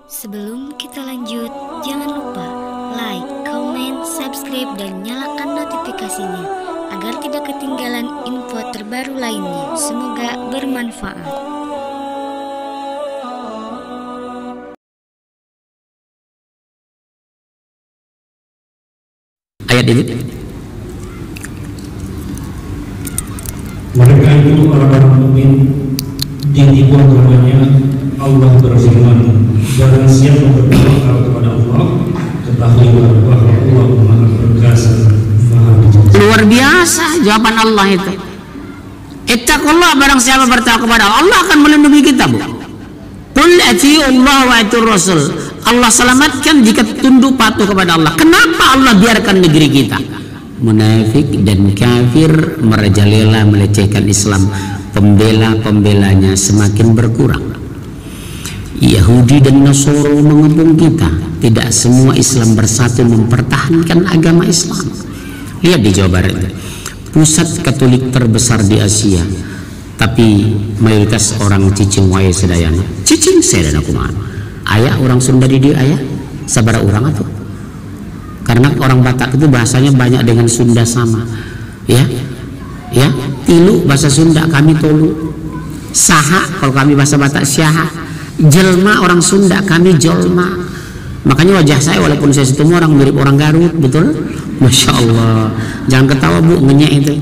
Sebelum kita lanjut, jangan lupa like, comment, subscribe, dan nyalakan notifikasinya agar tidak ketinggalan info terbaru lainnya. Semoga bermanfaat. Ayat ini, mereka itu orang-orang mukmin di ibu agamanya. Allah berfirman, barang siapa bertawakal kepada Allah, ketahuilah bahwa Allah Maha Perkasa, Maha Bijaksana. luar biasa jawaban Allah itu. Ittaqullah, barang siapa bertakwa kepada Allah, Allah akan melindungi kita, Bu. Qul atii'ullah wa atii'ur rasul. Allah selamatkan jika tunduk patuh kepada Allah. Kenapa Allah biarkan negeri kita? Munafik dan kafir merajalela melecehkan Islam. Pembela-pembelanya semakin berkurang. Yahudi dan Nasoro mengepung kita. Tidak semua Islam bersatu mempertahankan agama Islam. Lihat di Jawa Barat, pusat Katolik terbesar di Asia, tapi mayoritas orang cicing wae sedayana. Cicing sedana kumaha? Ayah orang Sunda di dia ayah, sabara orang apa? Karena orang Batak itu bahasanya banyak dengan Sunda sama, ya, tilu bahasa Sunda kami tolu, saha kalau kami bahasa Batak syaha, jelma orang Sunda kami jolma. Makanya wajah saya walaupun saya ketemu orang mirip orang Garut, betul? Masya Allah, jangan ketawa Bu, ngenyek itu.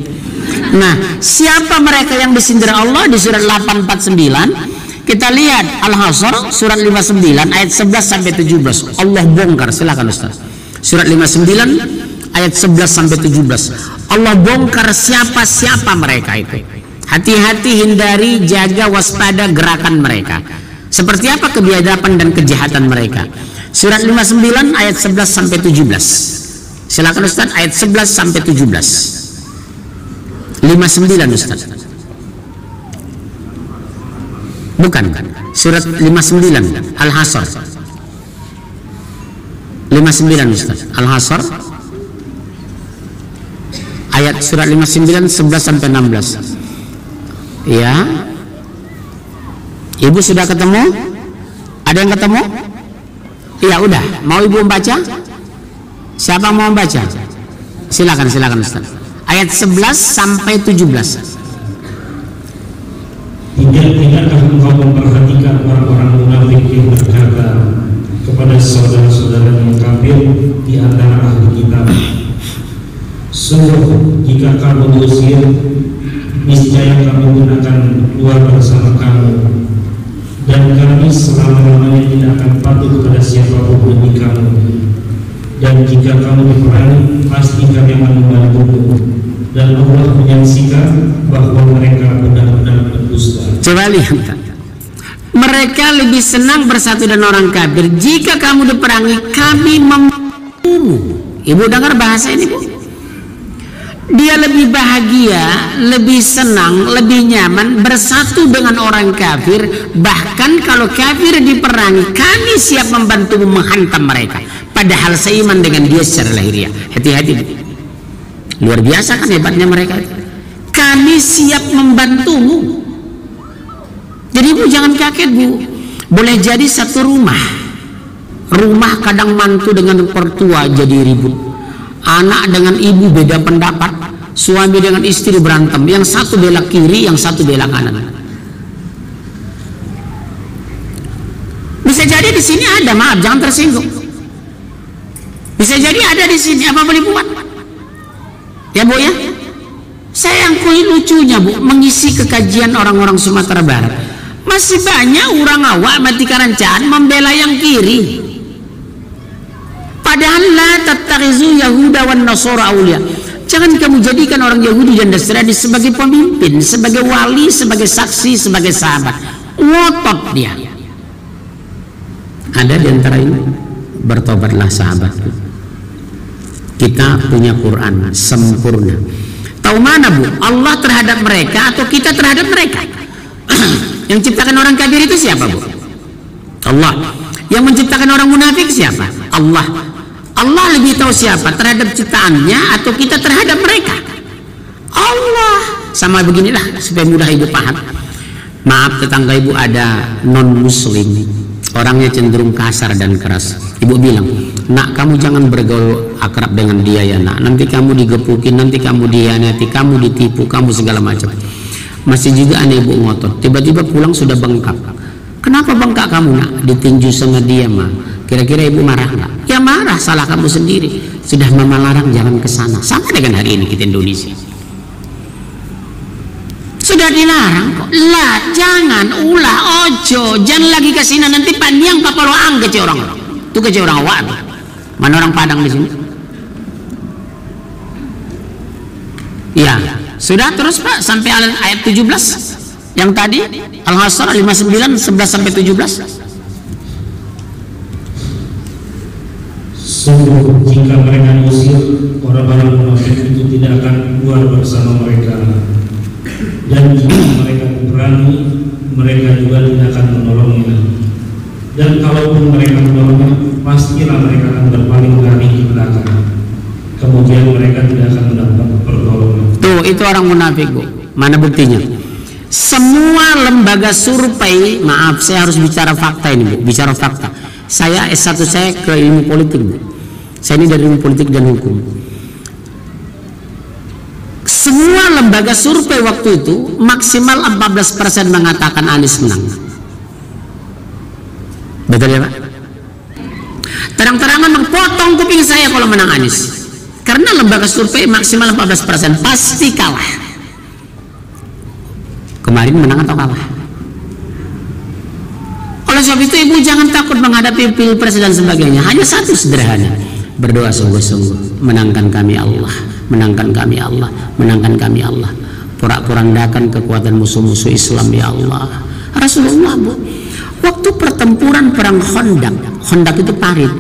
Nah, siapa mereka yang disindir Allah di surat 849? Kita lihat Al-Hasr surat 59 ayat 11 sampai 17. Allah bongkar, silakan Ustaz. Surat 59 ayat 11 sampai 17. Allah bongkar siapa-siapa mereka itu. Hati-hati, hindari, jaga, waspada gerakan mereka. Seperti apa kebiadaban dan kejahatan mereka. Surat 59 ayat 11 sampai 17. Silakan Ustaz, ayat 11 sampai 17. 59 Ustaz. Bukan, surat 59 Al-Hasr. 59 Ustaz, Al-Hasr. Ayat surat 59 11 sampai 16. Ya. Ibu sudah ketemu? Ada yang ketemu? Iya, udah. Mau Ibu membaca? Siapa mau membaca? Silakan Ustaz. Ayat 11 sampai 17. Tidakkah engkau memperhatikan orang-orang munafik yang berkata kepada saudara-saudara yang kafir di antara ahli kitab, sungguh jika kamu diusir, niscaya kami pun akan keluar bersama kamu, dan kami selama-lamanya tidak akan patuh kepada siapapun demi kamu, dan jika kamu diperangi pasti kami akan membantumu, dan Allah menyaksikan bahwa mereka benar-benar berdusta. Coba lihat, mereka lebih senang bersatu dengan orang kafir. Jika kamu diperangi, kami membantumu. Ibu dengar bahasa ini, Bu? Dia lebih bahagia, lebih senang, lebih nyaman bersatu dengan orang kafir. Bahkan kalau kafir diperangi, kami siap membantumu menghantam mereka. Padahal seiman dengan dia secara lahiriah. Hati-hati, Bu. Luar biasa kan hebatnya mereka. Kami siap membantumu. Jadi Bu jangan kaget, Bu. Boleh jadi satu rumah kadang mantu dengan pertua jadi ribut, anak dengan ibu beda pendapat, suami dengan istri berantem, yang satu bela kiri, yang satu bela kanan. Bisa jadi di sini ada, maaf jangan tersinggung, bisa jadi ada di sini, apa boleh buat ya Bu ya. Saya akui lucunya Bu, mengisi kekajian orang-orang Sumatera Barat, masih banyak orang awak mati karancaan membela yang kiri. Padahal la tattakhizu yahuda wan nasara awliya. Jangan kamu jadikan orang Yahudi dan Nasrani sebagai pemimpin, sebagai wali, sebagai saksi, sebagai sahabat. Ngotot dia. Ada di antara ini, bertobatlah sahabatku. Kita punya Quran sempurna. Tahu mana Bu? Allah terhadap mereka atau kita terhadap mereka? Yang ciptakan orang kafir itu siapa Bu? Allah. Yang menciptakan orang munafik siapa? Allah. Allah lebih tahu siapa terhadap ciptaannya atau kita terhadap mereka? Allah. Sama beginilah supaya mudah Ibu paham. Maaf tetangga Ibu ada non muslim, orangnya cenderung kasar dan keras. Ibu bilang, nak kamu jangan bergaul akrab dengan dia ya nak, nanti kamu digepukin, nanti kamu dihianati, kamu ditipu, kamu segala macam. Masih juga aneh ibu ngotot, tiba-tiba pulang sudah bengkak. Kenapa bengkak kamu nak? Ditinju sama dia mah. Kira-kira ibu marah nggak? Ya marah, salah kamu sendiri. Sudah mama larang jangan ke sana. Sama dengan hari ini kita Indonesia. Sudah dilarang kok. Lah, jangan, ulah, ojo, jangan lagi ke sini nanti panjang kapal ang kece orang. Itu kece orang awak. Mana orang Padang di sini? Ya, sudah terus Pak sampai ayat 17 yang tadi Al-Hasr 59 11 sampai 17. Sungguh jika mereka diusir, orang-orang munafik itu tidak akan keluar bersama mereka. Dan jika mereka berani, mereka juga tidak akan menolongnya. Dan kalaupun mereka menolongnya, pastilah mereka akan berpaling lari ke belakang. Kemudian mereka tidak akan mendapat pertolongan. Tuh, itu orang munafik, Bu. Mana buktinya? Semua lembaga survei, maaf saya harus bicara fakta ini, Bu. Bicara fakta. Saya S1 saya ke ilmu politik, Bu. Saya ini dari ilmu politik dan hukum. Semua lembaga survei waktu itu maksimal 14% mengatakan Anies menang. Betul ya Pak? Terang-terangan mempotong kuping saya kalau menang Anies. Karena lembaga survei maksimal 14% pasti kalah. Kemarin menang atau kalah? Oleh sebab itu ibu jangan takut menghadapi pilpres dan sebagainya. Hanya satu sederhana, berdoa sungguh-sungguh, menangkan kami Allah, menangkan kami Allah, menangkan kami Allah. Porak-porandakan kekuatan musuh-musuh Islam ya Allah. Rasulullah, Bu, waktu pertempuran perang Khandaq itu parit,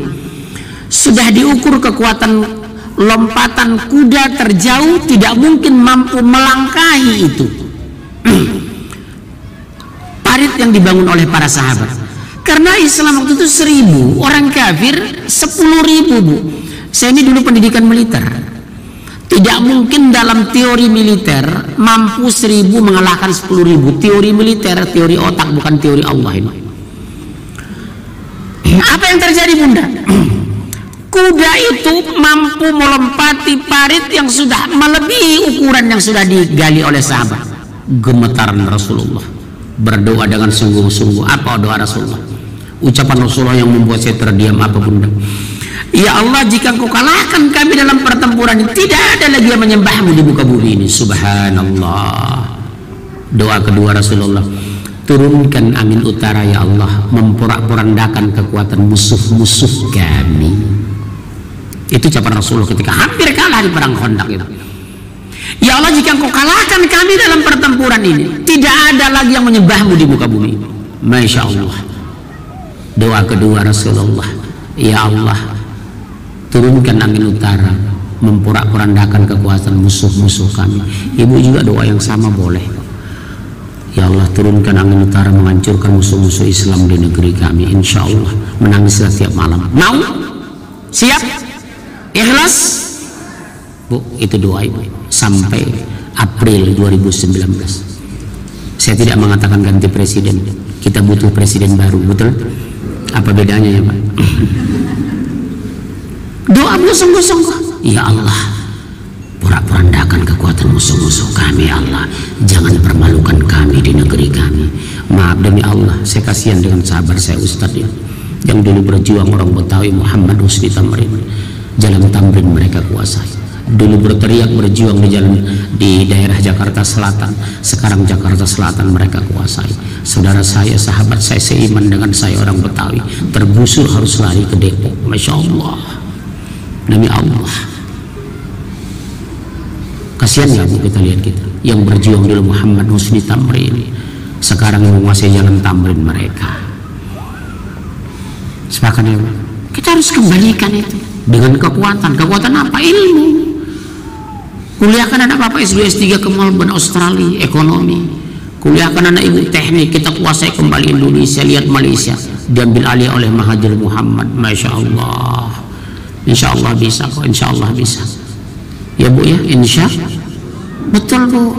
sudah diukur kekuatan lompatan kuda terjauh tidak mungkin mampu melangkahi itu. Parit yang dibangun oleh para sahabat. Karena Islam waktu itu 1000, orang kafir 10.000, Bu. Saya ini dulu pendidikan militer. Tidak mungkin dalam teori militer mampu 1000 mengalahkan 10.000. Teori militer, teori otak, bukan teori Allah ini. Apa yang terjadi, Bunda? Kuda itu mampu melompati parit yang sudah melebihi ukuran yang sudah digali oleh sahabat. Gemetaran Rasulullah, berdoa dengan sungguh-sungguh. Apa doa Rasulullah? Ucapan Rasulullah yang membuat saya terdiam, apa Bunda? Ya Allah, jika Engkau kalahkan kami dalam pertempuran ini, tidak ada lagi yang menyembahmu di muka bumi ini. Subhanallah. Doa kedua Rasulullah, turunkan angin utara ya Allah, memporak-porandakan kekuatan musuh-musuh kami. Itu ucapan Rasulullah ketika hampir kalah di perang Khandaq itu. Ya Allah, jika Engkau kalahkan kami dalam pertempuran ini, tidak ada lagi yang menyembahmu di muka bumi. Masya Allah. Doa kedua Rasulullah, ya Allah, turunkan angin utara, memporak-porandakan kekuatan musuh-musuh kami. Ibu juga doa yang sama boleh. Ya Allah, turunkan angin utara, menghancurkan musuh-musuh Islam di negeri kami. Insya Allah menangis setiap malam. Mau? Siap? Ikhlas? Bu, itu doa Ibu sampai April 2019. Saya tidak mengatakan ganti presiden, kita butuh presiden baru, betul? Apa bedanya ya Pak? Doamu sungguh-sungguh. Ya Allah, porak-porandakan kekuatan musuh-musuh kami ya Allah, jangan permalukan kami di negeri kami. Maaf demi Allah, saya kasihan dengan sahabat saya Ustadz ya, yang dulu berjuang orang Betawi, Muhammad Husni Tamrin. Jalan Tamrin mereka kuasai. Dulu berteriak berjuang di jalan di daerah Jakarta Selatan, sekarang Jakarta Selatan mereka kuasai. Saudara saya, sahabat saya seiman dengan saya orang Betawi, tergusur harus lari ke Depok. Masya Allah, demi Allah. Kasihan nggak Bu kita lihat kita yang berjuang dulu Muhammad Husni Tamrin, sekarang yang menguasai jalan Tamrin mereka. Sepakat ya Bu? Kita harus kembalikan itu dengan kekuatan. Kekuatan apa? Ilmu. Kuliahkan anak Bapak S2 S3 ke Melbourne, Australia, ekonomi. Kuliahkan anak Ibu teknik, kita kuasai kembali Indonesia. Lihat Malaysia diambil alih oleh Mahathir Muhammad. Masya Allah. Insya Allah bisa kok, insya Allah bisa. Ya Bu ya, insya. Betul Bu.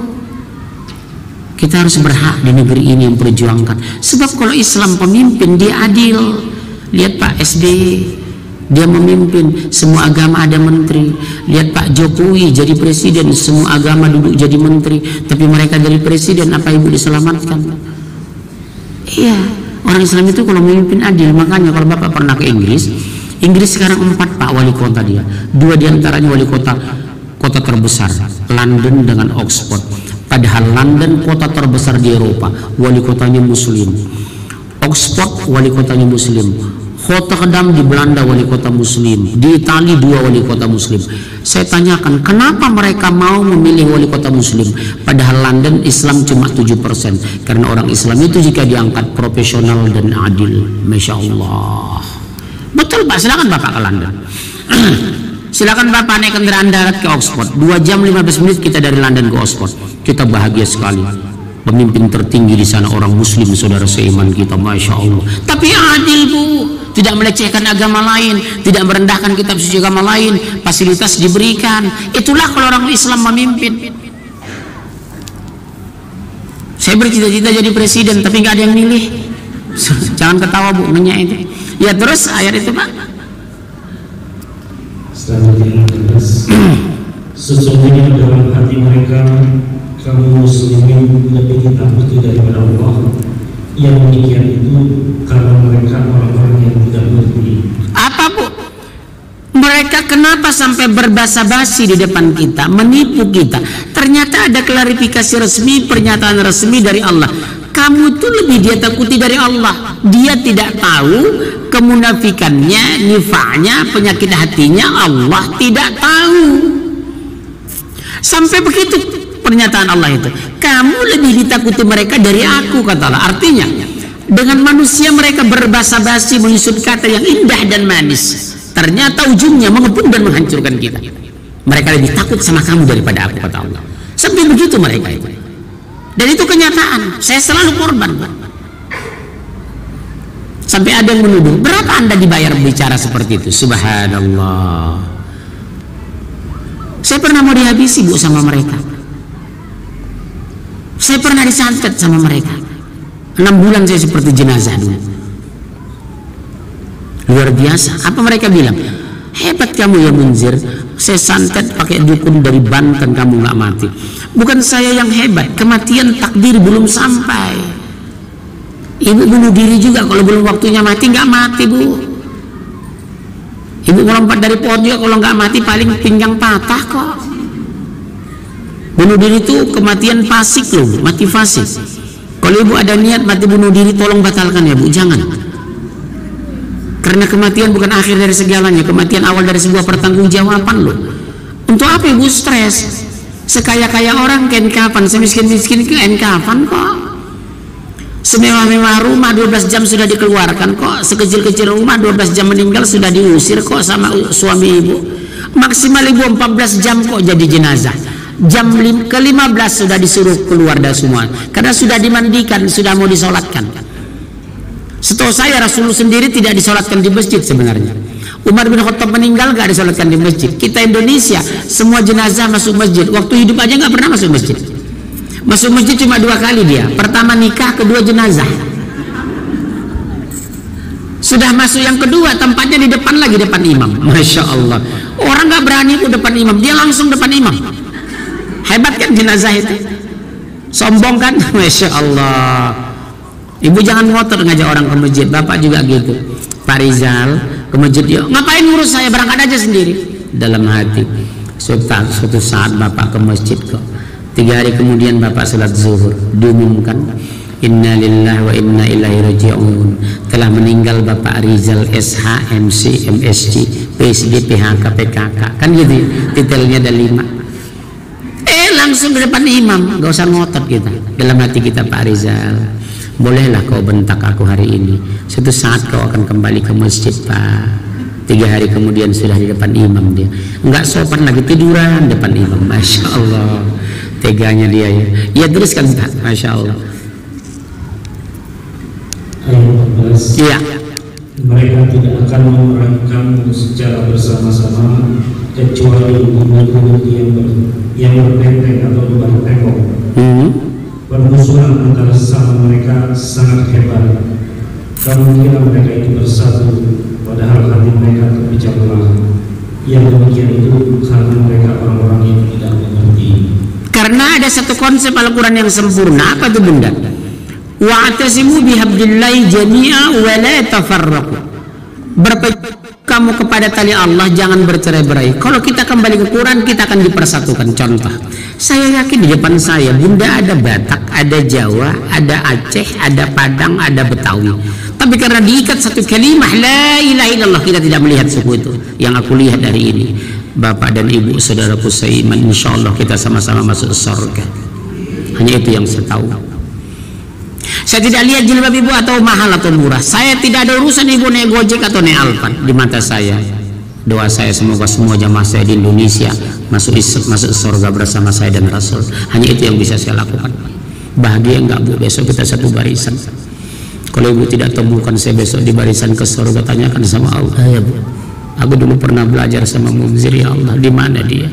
Kita harus berhak di negeri ini memperjuangkan. Sebab kalau Islam pemimpin, dia adil. Lihat Pak SBY, dia memimpin, semua agama ada menteri. Lihat Pak Jokowi jadi presiden, semua agama duduk jadi menteri, tapi mereka jadi presiden. Apa ibu diselamatkan? Iya, orang Islam itu kalau memimpin adil. Makanya kalau Bapak pernah ke Inggris sekarang 4 Pak wali kota dia. 2 diantaranya wali kota terbesar, London dengan Oxford. Padahal London kota terbesar di Eropa, wali kotanya muslim. Oxford wali kotanya muslim. Rotterdam di Belanda wali kota muslim. Di Italia 2 wali kota muslim. Saya tanyakan, kenapa mereka mau memilih wali kota muslim? Padahal London Islam cuma 7%. Karena orang Islam itu jika diangkat profesional dan adil. Masya Allah. Betul Pak, silakan Bapak ke London. Silakan Bapak naik kendaraan darat ke Oxford. 2 jam 15 menit kita dari London ke Oxford. Kita bahagia sekali. Pemimpin tertinggi di sana orang muslim, saudara seiman kita, Masya Allah. Tapi adil Bu, tidak melecehkan agama lain, tidak merendahkan kitab suci agama lain, fasilitas diberikan. Itulah kalau orang Islam memimpin. Saya bercita-cita jadi presiden, tapi nggak ada yang milih. Jangan ketawa Bu, nanya itu. Ya terus ayat itu Pak. Sesungguhnya dalam hati mereka kamu muslimin lebih ditakuti daripada Allah. Yang demikian itu karena mereka orang-orang yang tidak mengerti. Apa Bu? Mereka kenapa sampai berbasa-basi di depan kita, menipu kita? Ternyata ada klarifikasi resmi, pernyataan resmi dari Allah. Kamu tuh lebih dia takuti dari Allah. Dia tidak tahu kemunafikannya, nifaknya, penyakit hatinya. Allah tidak tahu. Sampai begitu pernyataan Allah itu. Kamu lebih ditakuti mereka dari aku, kata Allah. Artinya dengan manusia mereka berbasa-basi menyusun kata yang indah dan manis, ternyata ujungnya mengepung dan menghancurkan kita. Mereka lebih takut sama kamu daripada aku, kata Allah. Sampai begitu mereka itu. Dan itu kenyataan. Saya selalu korban. Sampai ada yang menuduh, berapa Anda dibayar bicara seperti itu? Subhanallah. Saya pernah mau dihabisi Bu sama mereka. Saya pernah disantet sama mereka. 6 bulan saya seperti jenazah dulu. Luar biasa. Apa mereka bilang? Hebat kamu ya Munzir. Saya santet pakai dukun dari Banten, kamu nggak mati. Bukan saya yang hebat, kematian takdir belum sampai. Ibu bunuh diri juga kalau belum waktunya mati, nggak mati Bu. Ibu melompat dari pohon juga kalau nggak mati paling pinggang patah kok. Bunuh diri itu kematian fasik loh, mati fasik. Kalau ibu ada niat mati bunuh diri, tolong batalkan ya Bu, jangan. Karena kematian bukan akhir dari segalanya, kematian awal dari sebuah pertanggungjawaban loh. Untuk apa ibu stres? Sekaya-kaya orang kain kafan, semiskin-miskin kain kafan kok. Semewah-mewah rumah 12 jam sudah dikeluarkan kok. Sekecil-kecil rumah 12 jam meninggal sudah diusir kok sama suami ibu. Maksimal ibu 14 jam kok jadi jenazah. Jam ke-15 sudah disuruh keluar dari semua. Karena sudah dimandikan, sudah mau disolatkan. Setahu saya Rasulullah sendiri tidak disolatkan di masjid sebenarnya. Umar bin Khattab meninggal gak disolatkan di masjid. Kita Indonesia semua jenazah masuk masjid. Waktu hidup aja gak pernah masuk masjid. Masuk masjid cuma 2 kali dia. Pertama nikah, kedua jenazah. Sudah masuk yang kedua tempatnya di depan lagi, depan imam. Masya Allah. Orang gak berani itu depan imam, dia langsung depan imam. Hebat kan jenazah itu? Sombong kan? Masya Allah. Ibu jangan ngotot ngajak orang ke masjid. Bapak juga gitu. Pak Rizal ke masjid, yuk. Ngapain ngurus saya, berangkat aja sendiri. Dalam hati, suatu saat Bapak ke masjid kok. 3 hari kemudian Bapak salat zuhur, diumumkan Inna lillahi wa inna ilaihi raji'un, telah meninggal Bapak Rizal SH, MC, MSc, PSD, PHK, PKK. Kan gitu, titelnya ada 5. Langsung di depan imam, gak usah ngotot kita. Dalam hati kita, Pak Rizal, bolehlah kau bentak aku hari ini. Suatu saat kau akan kembali ke masjid Pak. 3 hari kemudian sudah di depan imam dia. Enggak sopan lagi, tiduran depan imam. Masya Allah. Teganya dia ya. Ya teruskan Pak. Masya Allah. Ayat 14. Iya. Mereka tidak akan memerangi kamu secara bersama-sama kecuali gunung-gunung yang berbenteng atau bertembok. Permusuhan antara sesama mereka sangat hebat. Kamu kira mereka itu bersatu, padahal hati mereka terpecah belah. Yang demikian itu karena mereka orang-orang yang tidak mengerti. Karena ada satu konsep Al-Quran yang sempurna. Apa itu bunda? Wa'tasimu bihablillahi jami'a wa la tafarraqu. Berpegang kamu kepada tali Allah, jangan bercerai-berai. Kalau kita kembali ke Quran, kita akan dipersatukan. Contoh, saya yakin di depan saya bunda ada Batak, ada Jawa, ada Aceh, ada Padang, ada Betawi. Tapi karena diikat satu kalimah la ilaha illallah, kita tidak melihat suku itu. Yang aku lihat dari ini, Bapak dan Ibu saudaraku seiman, insya Allah kita sama-sama masuk surga. Hanya itu yang saya tahu. Saya tidak lihat jilbab ibu atau mahal atau murah. Saya tidak ada urusan ibu naik Gojek atau naik Alphard. Di mata saya, doa saya semoga semua jamaah saya di Indonesia masuk surga bersama saya dan Rasul. Hanya itu yang bisa saya lakukan. Bahagia enggak bu besok kita satu barisan? Kalau ibu tidak temukan saya besok di barisan ke surga, tanyakan sama Allah. Ya bu, aku dulu pernah belajar sama Munzir, ya Allah di mana dia?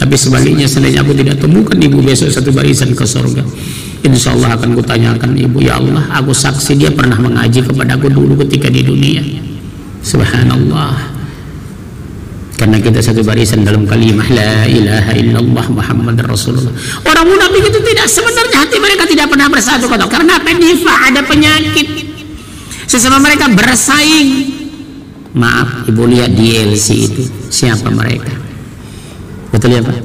Tapi sebaliknya, seandainya aku tidak temukan ibu besok satu barisan ke surga, insya Allah akan kutanyakan ibu, ya Allah aku saksi dia pernah mengaji kepada aku dulu ketika di dunia. Subhanallah. Karena kita satu barisan dalam kalimah la ilaha illallah Muhammad Rasulullah. Orang munafik itu tidak, sebenarnya hati mereka tidak pernah bersatu kata. Karena penifah, ada penyakit. Sesama mereka bersaing. Maaf, ibu lihat di LC itu siapa mereka? Betul ya Pak?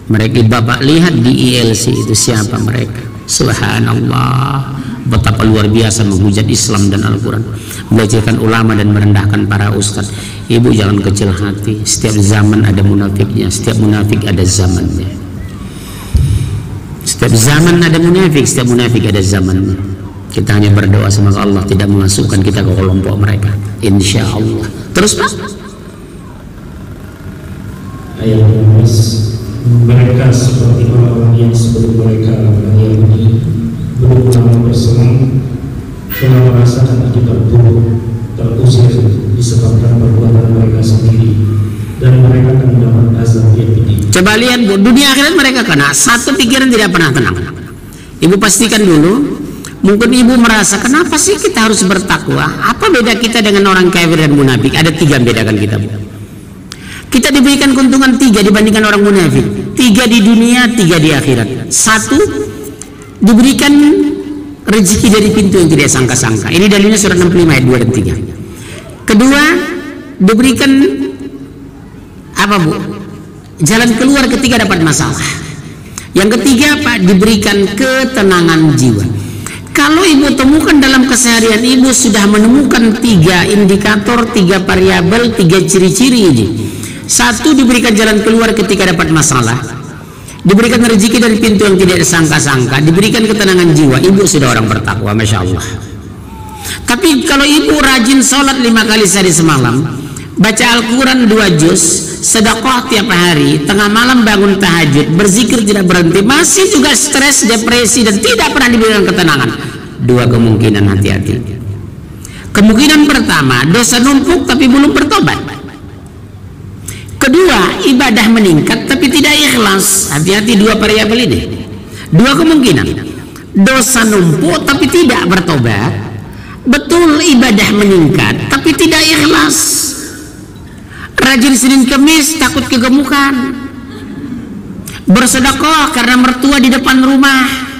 Mereka Bapak lihat di ILC itu siapa mereka? Subhanallah, betapa luar biasa menghujat Islam dan Al-Quran, melecehkan ulama dan merendahkan para ustadz. Ibu jangan kecil hati. Setiap zaman ada munafiknya, setiap munafik ada zamannya. Setiap zaman ada munafik, setiap munafik ada zamannya. Kita hanya berdoa semoga Allah tidak memasukkan kita ke kelompok mereka, insya Allah. Terus Pak? Ayat 12, mereka seperti orang-orang yang sebelum mereka orang Yahudi belum lama bersenang telah merasakan akibat buruk, terusir disebabkan perbuatan mereka sendiri, dan mereka akan mendapat azab yang pedih. Coba lihat bu, dunia akhirat mereka kena satu pikiran tidak pernah tenang. Ibu pastikan dulu, mungkin ibu merasa kenapa sih kita harus bertakwa? Apa beda kita dengan orang kafir dan munafik? Ada tiga yang bedakan kita bu. Kita diberikan keuntungan 3 dibandingkan orang munafik. 3 di dunia, 3 di akhirat. 1, diberikan rezeki dari pintu yang tidak sangka-sangka. Ini dalilnya surah 65 ayat 2 dan 3. Kedua, diberikan apa bu? Jalan keluar ketika dapat masalah. Yang ketiga Pak, diberikan ketenangan jiwa. Kalau ibu temukan dalam keseharian ibu sudah menemukan 3 indikator, 3 variabel, 3 ciri-ciri ini. 1, diberikan jalan keluar ketika dapat masalah, diberikan rezeki dari pintu yang tidak disangka-sangka, diberikan ketenangan jiwa. Ibu sudah orang bertakwa, masya Allah. Tapi kalau ibu rajin sholat 5 kali sehari semalam, baca Al-Quran 2 juz, sedekah tiap hari, tengah malam bangun tahajud, berzikir tidak berhenti, masih juga stres, depresi, dan tidak pernah diberikan ketenangan. 2 kemungkinan, hati-hati. Kemungkinan pertama, dosa numpuk tapi belum bertobat. Kedua, ibadah meningkat tapi tidak ikhlas. Hati-hati 2 variabel ini. 2 kemungkinan, dosa numpuk tapi tidak bertobat. Betul, ibadah meningkat tapi tidak ikhlas. Rajin Senin Kemis takut kegemukan, bersedekah karena mertua di depan rumah.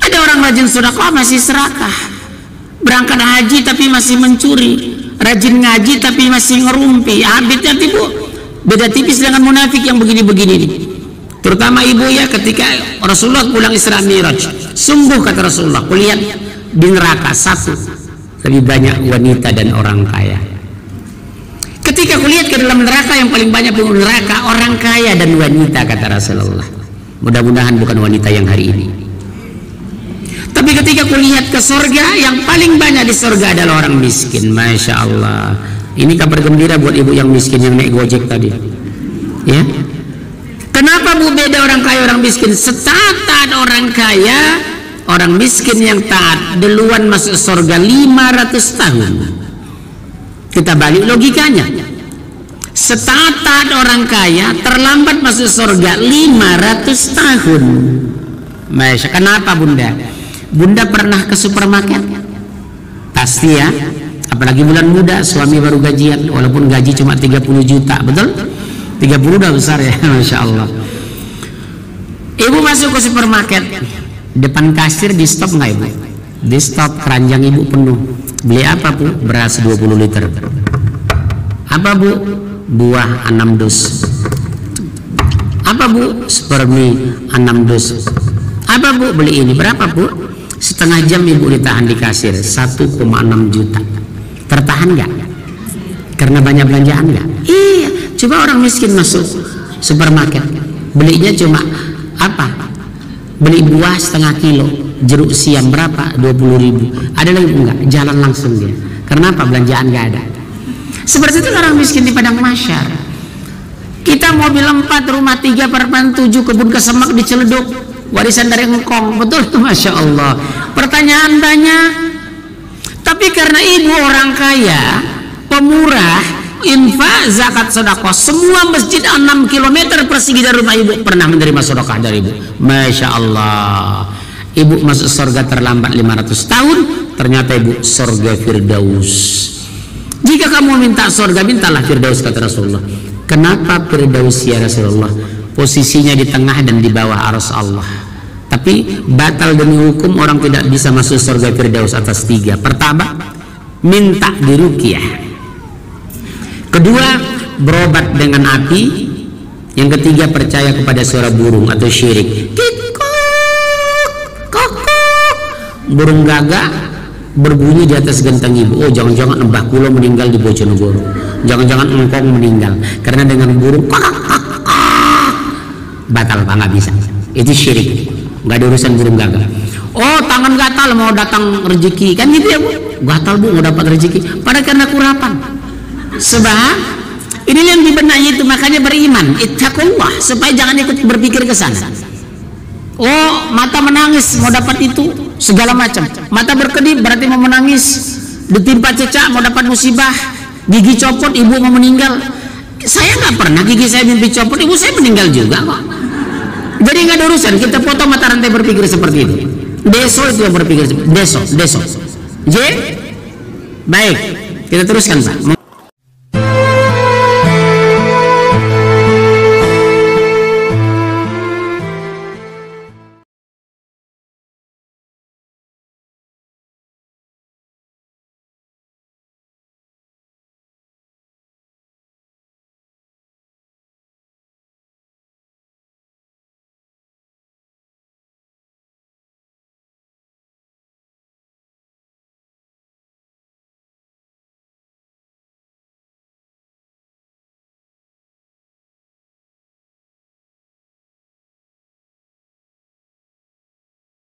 Ada orang rajin sedekah masih serakah, berangkat haji tapi masih mencuri, rajin ngaji tapi masih ngerumpi. Hati-hati bu, beda tipis dengan munafik yang begini-begini nih. Terutama ibu ya, ketika Rasulullah pulang Isra Miraj, sungguh kata Rasulullah, kulihat di neraka 1, lebih banyak wanita dan orang kaya. Ketika kulihat ke dalam neraka, yang paling banyak penghuni neraka orang kaya dan wanita, kata Rasulullah. Mudah-mudahan bukan wanita yang hari ini. Tapi ketika kulihat ke surga, yang paling banyak di surga adalah orang miskin. Masya Allah. Ini kabar gembira buat ibu yang miskin yang naik Gojek tadi. Ya. Kenapa bu beda orang kaya orang miskin? Setaat orang kaya, orang miskin yang taat duluan masuk surga 500 tahun. Kita balik logikanya. Setaat orang kaya terlambat masuk surga 500 tahun. Masya, kenapa Bunda? Bunda pernah ke supermarket? Pasti ya. Apalagi bulan muda, suami baru gajian, walaupun gaji cuma 30 juta, betul? 30 udah besar ya, Masya Allah. Ibu masuk ke supermarket, depan kasir di stop nggak Ibu? Di stop, keranjang Ibu penuh. Beli apa Bu? Beras 20 liter. Apa Bu? Buah 6 dus. Apa Bu? Spermi 6 dus. Apa Bu? Beli ini. Berapa Bu? Setengah jam Ibu ditahan di kasir, 1,6 juta. Tertahan nggak? Karena banyak belanjaan nggak? Iya. Coba orang miskin masuk supermarket, belinya cuma apa? Beli buah setengah kilo, jeruk siam berapa? 20.000. Ada lagi enggak? Jalan langsung dia. Kenapa? Belanjaan nggak ada. Seperti itu orang miskin di padang mahsyar. Kita mobil 4, rumah 3, apartemen 7, kebun kesemak diceleduk, warisan dari engkong. Betul, Masya Allah. Pertanyaan banyak. Tapi karena ibu orang kaya, pemurah, infak, zakat, sedekah, semua masjid 6 km persegi dari rumah ibu pernah menerima sedekah dari ibu. Masya Allah. Ibu masuk surga terlambat 500 tahun, ternyata ibu surga Firdaus. Jika kamu minta surga, mintalah Firdaus, kata Rasulullah. Kenapa Firdaus ya Rasulullah? Posisinya di tengah dan di bawah arsy Allah. Tapi batal demi hukum, orang tidak bisa masuk surga Firdaus atas 3. Pertama, minta diruqyah. Kedua, berobat dengan api. Yang ketiga, percaya kepada suara burung atau syirik. Burung gagak berbunyi di atas genteng ibu. Oh, jangan-jangan Mbah Kulo meninggal di Bojonegoro. Jangan-jangan engkong meninggal karena dengan burung batal, Pak, nggak bisa. Itu syirik, nggak ada urusan burung gagak. Oh, tangan gatal mau datang rezeki, kan gitu ya Bu? Gatal Bu mau dapat rezeki, padahal karena kurapan. Sebab ini yang dibenahi itu, makanya beriman, ittaqullah, supaya jangan ikut berpikir ke sana. Oh, mata menangis mau dapat itu, segala macam. Mata berkedip berarti mau menangis. Ditimpa cecak mau dapat musibah. Gigi copot ibu mau meninggal. Saya nggak pernah gigi saya mimpi copot, ibu saya meninggal juga kok. Jadi nggak ada urusan kita potong mata rantai berpikir seperti itu. Deso itu yang berpikir, deso. J. Baik, kita teruskan Pak.